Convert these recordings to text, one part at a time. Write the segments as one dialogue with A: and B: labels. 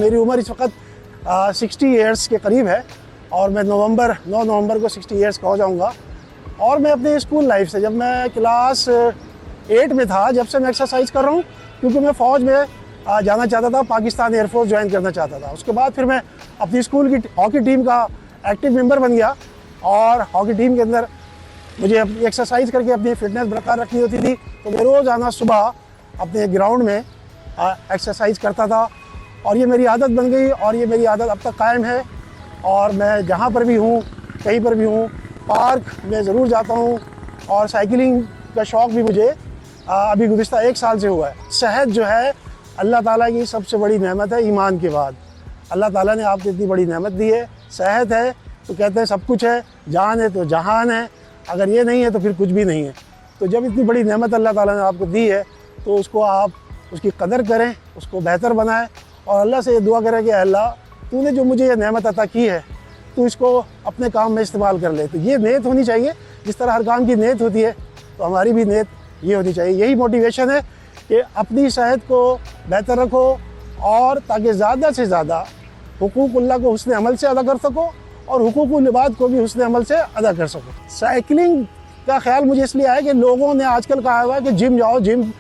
A: मेरी उम्र इस वक्त 60 ईयर्स के करीब है और मैं 9 नवंबर को 60 ईयर्स का हो जाऊँगा। और मैं अपने स्कूल लाइफ से, जब मैं क्लास 8 में था, जब से मैं एक्सरसाइज कर रहा हूँ, क्योंकि मैं फ़ौज में जाना चाहता था, पाकिस्तान एयरफोर्स ज्वाइन करना चाहता था। उसके बाद फिर मैं अपनी स्कूल की हॉकी टीम का एक्टिव मेंबर बन गया और हॉकी टीम के अंदर मुझे अपनी एक्सरसाइज करके अपनी फिटनेस बरकरार रखनी होती थी। तो मैं रोज़ाना सुबह अपने ग्राउंड में एक्सरसाइज करता था और ये मेरी आदत बन गई और ये मेरी आदत अब तक कायम है। और मैं जहाँ पर भी हूँ, कहीं पर भी हूँ, पार्क में ज़रूर जाता हूँ। और साइकिलिंग का शौक़ भी मुझे अभी गुज़िश्ता 1 साल से हुआ है। सेहत जो है अल्लाह ताला की सबसे बड़ी नेमत है, ईमान के बाद। अल्लाह ताला ने आपको इतनी बड़ी नेमत दी है। सेहत है तो कहते हैं सब कुछ है, जान है तो जहान है, अगर ये नहीं है तो फिर कुछ भी नहीं है। तो जब इतनी बड़ी नेमत अल्लाह ताला ने आपको दी है तो उसको आप उसकी कदर करें, उसको बेहतर बनाएं और अल्लाह से ये दुआ करें कि अल्लाह तूने जो मुझे ये नेमत अता की है तो इसको अपने काम में इस्तेमाल कर ले। तो ये नीयत होनी चाहिए, जिस तरह हर काम की नीयत होती है तो हमारी भी नीयत ये होनी चाहिए। यही मोटिवेशन है कि अपनी सेहत को बेहतर रखो और ताकि ज़्यादा से ज़्यादा हुकूकुल्लाह को हुस्न अमल से अदा कर सको और हुकूकुल इबाद को भी हुस्न अमल से अदा कर सको। साइकिलिंग का ख्याल मुझे इसलिए आया कि लोगों ने आजकल कहा हुआ है कि जिम जाओ, जिम।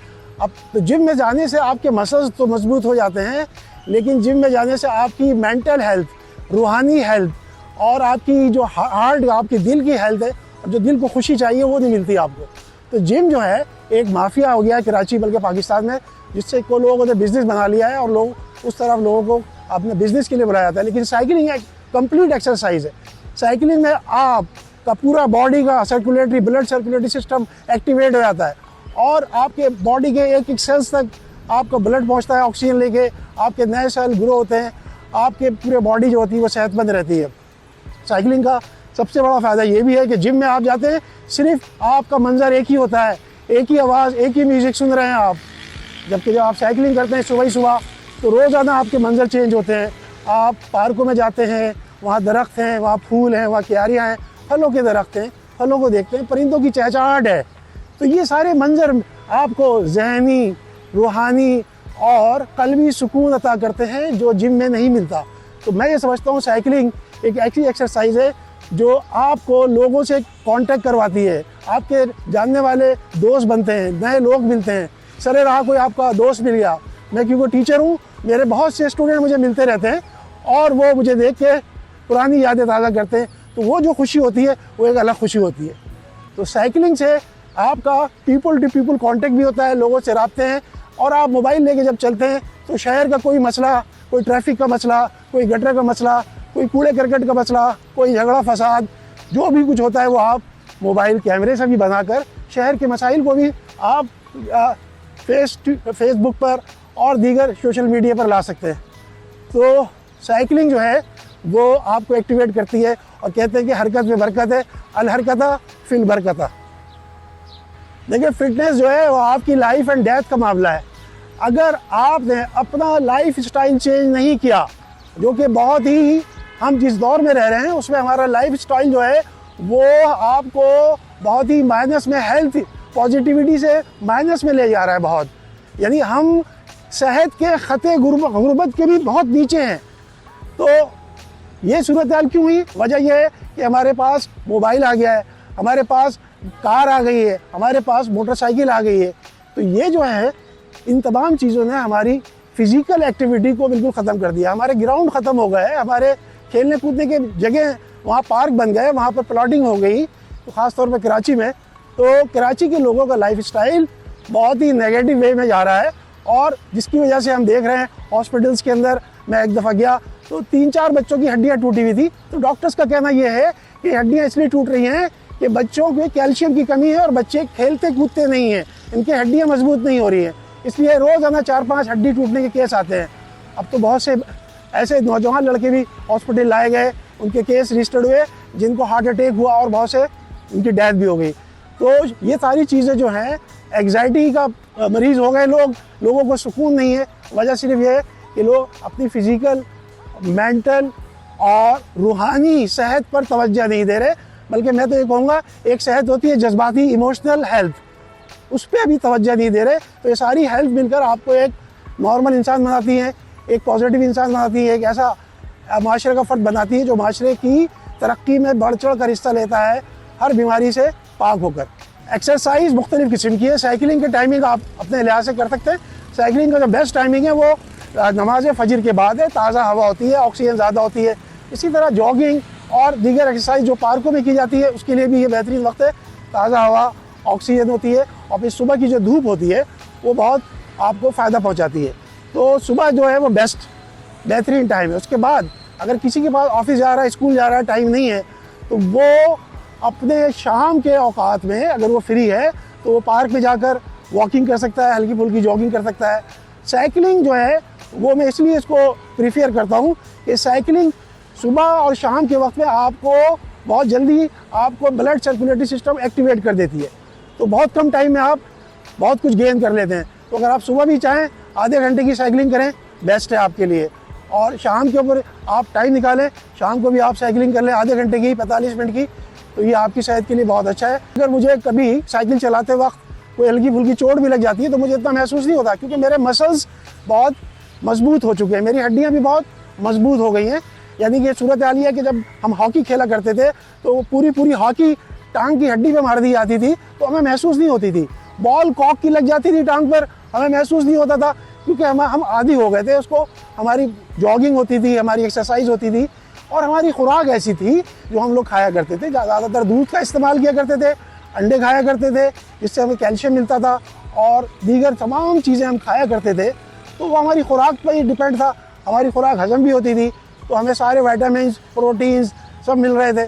A: अब तो जिम में जाने से आपके मसल्स तो मजबूत हो जाते हैं, लेकिन जिम में जाने से आपकी मेंटल हेल्थ, रूहानी हेल्थ और आपकी जो हार्ट, आपके दिल की हेल्थ है, और जो दिल को खुशी चाहिए वो नहीं मिलती आपको। तो जिम जो है एक माफिया हो गया है कराची बल्कि पाकिस्तान में, जिससे को लोगों ने बिज़नेस बना लिया है और लोग उस तरफ लोगों को अपने बिज़नेस के लिए बुलाया जाता है। लेकिन साइकिलिंग एक कंप्लीट एक्सरसाइज है। साइकिलिंग में आपका पूरा बॉडी का ब्लड सर्कुलेटरी सिस्टम एक्टिवेट हो जाता है और आपके बॉडी के एक एक सेल्स तक आपका ब्लड पहुंचता है ऑक्सीजन लेके, आपके नए सेल ग्रो होते हैं, आपके पूरे बॉडी जो होती है वो सेहतमंद रहती है। साइकिलिंग का सबसे बड़ा फ़ायदा ये भी है कि जिम में आप जाते हैं, सिर्फ आपका मंजर एक ही होता है, एक ही आवाज़, एक ही म्यूज़िक सुन रहे हैं आप। जबकि जब आप साइकिलिंग करते हैं सुबह ही सुबह तो रोज़ाना आपके मंजर चेंज होते हैं। आप पार्कों में जाते हैं, वहाँ दरख्त हैं, वहाँ फूल हैं, वहाँ क्यारियाँ हैं, फलों के दरख्त हैं, फलों को देखते हैं, परिंदों की चहचहाहट है। तो ये सारे मंजर आपको ज़हनी, रूहानी और कल्बी सुकून अता करते हैं जो जिम में नहीं मिलता। तो मैं ये समझता हूँ साइकिलिंग एक ऐसी एक्सरसाइज है जो आपको लोगों से कांटेक्ट करवाती है, आपके जानने वाले दोस्त बनते हैं, नए लोग मिलते हैं। सरे रहा कोई आपका दोस्त मिल गया, मैं क्योंकि टीचर हूँ, मेरे बहुत से स्टूडेंट मुझे मिलते रहते हैं और वो मुझे देख के पुरानी यादें ताज़ा करते हैं। तो वो जो खुशी होती है वो एक अलग खुशी होती है। तो साइकिलिंग से आपका पीपल टू पीपल कांटेक्ट भी होता है, लोगों से राब्ते हैं। और आप मोबाइल लेके जब चलते हैं तो शहर का कोई मसला, कोई ट्रैफिक का मसला, कोई गटर का मसला, कोई कूड़े करकट का मसला, कोई झगड़ा फसाद, जो भी कुछ होता है वो आप मोबाइल कैमरे से भी बनाकर शहर के मसाइल को भी आप फेसबुक पर और दीगर सोशल मीडिया पर ला सकते हैं। तो साइकिलिंग जो है वो आपको एक्टिवेट करती है और कहते हैं कि हरकत में बरकत है, अल हरकता फिल बरकता। देखिए फिटनेस जो है वो आपकी लाइफ एंड डेथ का मामला है। अगर आपने अपना लाइफ स्टाइल चेंज नहीं किया, जो कि बहुत ही, हम जिस दौर में रह रहे हैं उसमें हमारा लाइफ स्टाइल जो है वो आपको बहुत ही माइनस में, हेल्थ पॉजिटिविटी से माइनस में ले जा रहा है बहुत। यानी हम सेहत के खते गुर्बत के भी बहुत नीचे हैं। तो ये सूरत हाल क्यों हुई? वजह यह है कि हमारे पास मोबाइल आ गया है, हमारे पास कार आ गई है, हमारे पास मोटरसाइकिल आ गई है। तो ये जो है इन तमाम चीज़ों ने हमारी फिज़िकल एक्टिविटी को बिल्कुल ख़त्म कर दिया। हमारे ग्राउंड ख़त्म हो गए, हमारे खेलने कूदने के जगह वहाँ पार्क बन गए, वहाँ पर प्लॉटिंग हो गई। तो ख़ास तौर पर कराची में, तो कराची के लोगों का लाइफ स्टाइल बहुत ही नेगेटिव वे में जा रहा है और जिसकी वजह से हम देख रहे हैं हॉस्पिटल्स के अंदर। मैं एक दफ़ा गया तो 3-4 बच्चों की हड्डियाँ टूटी हुई थी। तो डॉक्टर्स का कहना यह है कि हड्डियाँ इसलिए टूट रही हैं कि बच्चों में कैल्शियम की कमी है और बच्चे खेलते कूदते नहीं हैं, इनकी हड्डियाँ मजबूत नहीं हो रही हैं, इसलिए रोज़ाना 4-5 हड्डी टूटने के केस आते हैं। अब तो बहुत से ऐसे नौजवान लड़के भी हॉस्पिटल लाए गए, उनके केस रजिस्टर्ड हुए जिनको हार्ट अटैक हुआ और बहुत से उनकी डेथ भी हो गई। तो ये सारी चीज़ें जो हैं, एग्जाइटी का मरीज़ हो गए लोग, लोगों को सुकून नहीं है। वजह सिर्फ ये है कि लोग अपनी फ़िज़िकल, मेंटल और रूहानी सेहत पर तवज्जो नहीं दे रहे, बल्कि मैं तो ये कहूँगा एक सेहत होती है जज्बाती, इमोशनल हेल्थ, उस पर भी तवज्जो नहीं दे रहे। तो ये सारी हेल्थ मिलकर आपको एक नॉर्मल इंसान बनाती हैं, एक पॉजिटिव इंसान बनाती है, एक ऐसा माशरे का फ़र्द बनाती है जो माशरे की तरक्की में बढ़ चढ़ कर हिस्सा लेता है, हर बीमारी से पाक होकर। एक्सरसाइज मुख्तलिफ़ किस्म की है। साइकिलिंग की टाइमिंग आप अपने लिहाज से कर सकते हैं। साइकिलिंग का जो बेस्ट टाइमिंग है वो नमाज फजर के बाद है, ताज़ा हवा होती है, ऑक्सीजन ज़्यादा होती है। इसी तरह जॉगिंग और दीगर एक्सरसाइज जो पार्कों में की जाती है उसके लिए भी ये बेहतरीन वक्त है। ताज़ा हवा, ऑक्सीजन होती है और फिर सुबह की जो धूप होती है वो बहुत आपको फ़ायदा पहुँचाती है। तो सुबह जो है वो बेहतरीन टाइम है। उसके बाद अगर किसी के पास ऑफिस जा रहा है, स्कूल जा रहा है, टाइम नहीं है, तो वो अपने शाम के औकात में अगर वो फ्री है तो वो पार्क में जाकर वॉकिंग कर सकता है, हल्की फुल्की जॉगिंग कर सकता है। साइकिलिंग जो है वो मैं इसलिए इसको प्रीफर करता हूँ कि साइकिलिंग सुबह और शाम के वक्त में आपको बहुत जल्दी आपको ब्लड सर्कुलेटरी सिस्टम एक्टिवेट कर देती है, तो बहुत कम टाइम में आप बहुत कुछ गेन कर लेते हैं। तो अगर आप सुबह भी चाहें आधे घंटे की साइकिलिंग करें, बेस्ट है आपके लिए। और शाम के ऊपर आप टाइम निकालें, शाम को भी आप साइकिलिंग कर लें आधे घंटे की, 45 मिनट की, तो ये आपकी सेहत के लिए बहुत अच्छा है। अगर मुझे कभी साइकिल चलाते वक्त कोई हल्की फुल्की चोट भी लग जाती है तो मुझे इतना महसूस नहीं होता, क्योंकि मेरे मसल्स बहुत मजबूत हो चुके हैं, मेरी हड्डियाँ भी बहुत मजबूत हो गई हैं। यानी कि सूरत हाल है कि जब हम हॉकी खेला करते थे तो पूरी हॉकी टांग की हड्डी पे मार दी जाती थी तो हमें महसूस नहीं होती थी। बॉल कॉक की लग जाती थी टांग पर, हमें महसूस नहीं होता था, क्योंकि हम आदी हो गए थे उसको। हमारी जॉगिंग होती थी, हमारी एक्सरसाइज होती थी और हमारी खुराक ऐसी थी जो हम लोग खाया करते थे। ज़्यादातर दूध का इस्तेमाल किया करते थे, अंडे खाया करते थे जिससे हमें कैल्शियम मिलता था और दीगर तमाम चीज़ें हम खाया करते थे। तो वो हमारी खुराक पर ही डिपेंड था, हमारी खुराक हजम भी होती थी, तो हमें सारे विटामिन्स, प्रोटीन्स सब मिल रहे थे।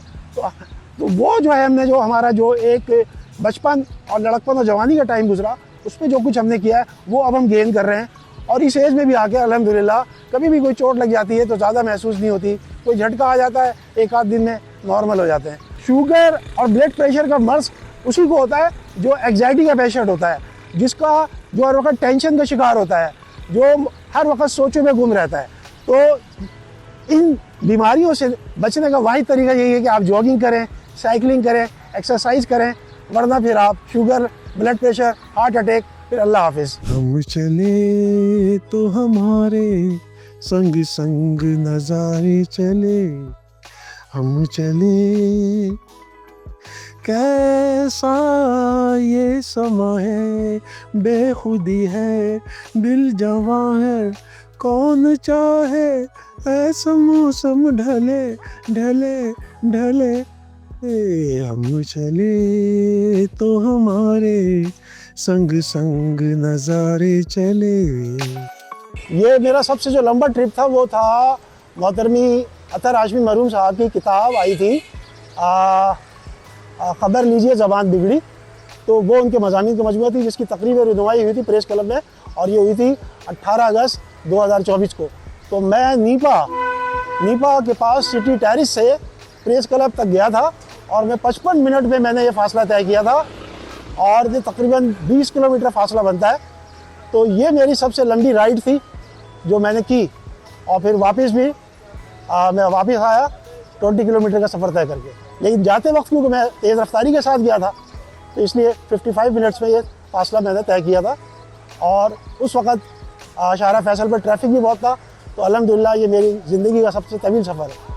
A: तो वो जो है हमने जो हमारा जो एक बचपन और लड़कपन और जवानी का टाइम गुजरा उसमें जो कुछ हमने किया है वो अब हम गेन कर रहे हैं। और इस एज में भी आके अल्हम्दुलिल्लाह कभी भी कोई चोट लग जाती है तो ज़्यादा महसूस नहीं होती, कोई झटका आ जाता है एक आध दिन में नॉर्मल हो जाते हैं। शुगर और ब्लड प्रेशर का मर्ज उसी को होता है जो एग्जाइटी का पेशेंट होता है, जिसका जो हर वक्त टेंशन का शिकार होता है, जो हर वक्त सोचों में गुम रहता है। तो इन बीमारियों से बचने का वाहिद तरीका यही है कि आप जॉगिंग करें, साइकिलिंग करें, एक्सरसाइज करें, वरना फिर आप sugar, blood pressure, heart attack, फिर अल्लाह हाफिज़।
B: हम चले तो हमारे संग संग नजारे चले, हम चले कैसा ये समा है, बेखुदी है, दिल जवां है, कौन चाहे ऐसा मौसम ढले ढले ढले। हम चले तो हमारे संग संग नज़ारे चले।
A: ये मेरा सबसे जो लंबा ट्रिप था वो था मोहतरमी अतर हाशमी मरहूम साहब की किताब आई थी ख़बर लीजिए ज़बान बिगड़ी। तो वो उनके मज़ामीन की मजमूआ थी जिसकी तकरीब और रुनवाई हुई थी प्रेस क्लब में, और ये हुई थी 18 अगस्त 2024 को। तो मैं नीपा के पास सिटी टेरिस से प्रेस क्लब तक गया था और मैं 55 मिनट में मैंने ये फ़ासला तय किया था, और ये तकरीबन 20 किलोमीटर फ़ासला बनता है। तो ये मेरी सबसे लंबी राइड थी जो मैंने की। और फिर वापस भी मैं वापस आया 20 किलोमीटर का सफ़र तय करके। लेकिन जाते वक्त क्योंकि मैं तेज़ रफ्तारी के साथ गया था तो इसलिए 55 मिनट्स में ये फ़ासला मैंने तय किया था। और उस वक़्त शाहरा फैसल पर ट्रैफिक भी बहुत था, तो अल्हम्दुलिल्लाह ये मेरी ज़िंदगी का सबसे तवील सफ़र है।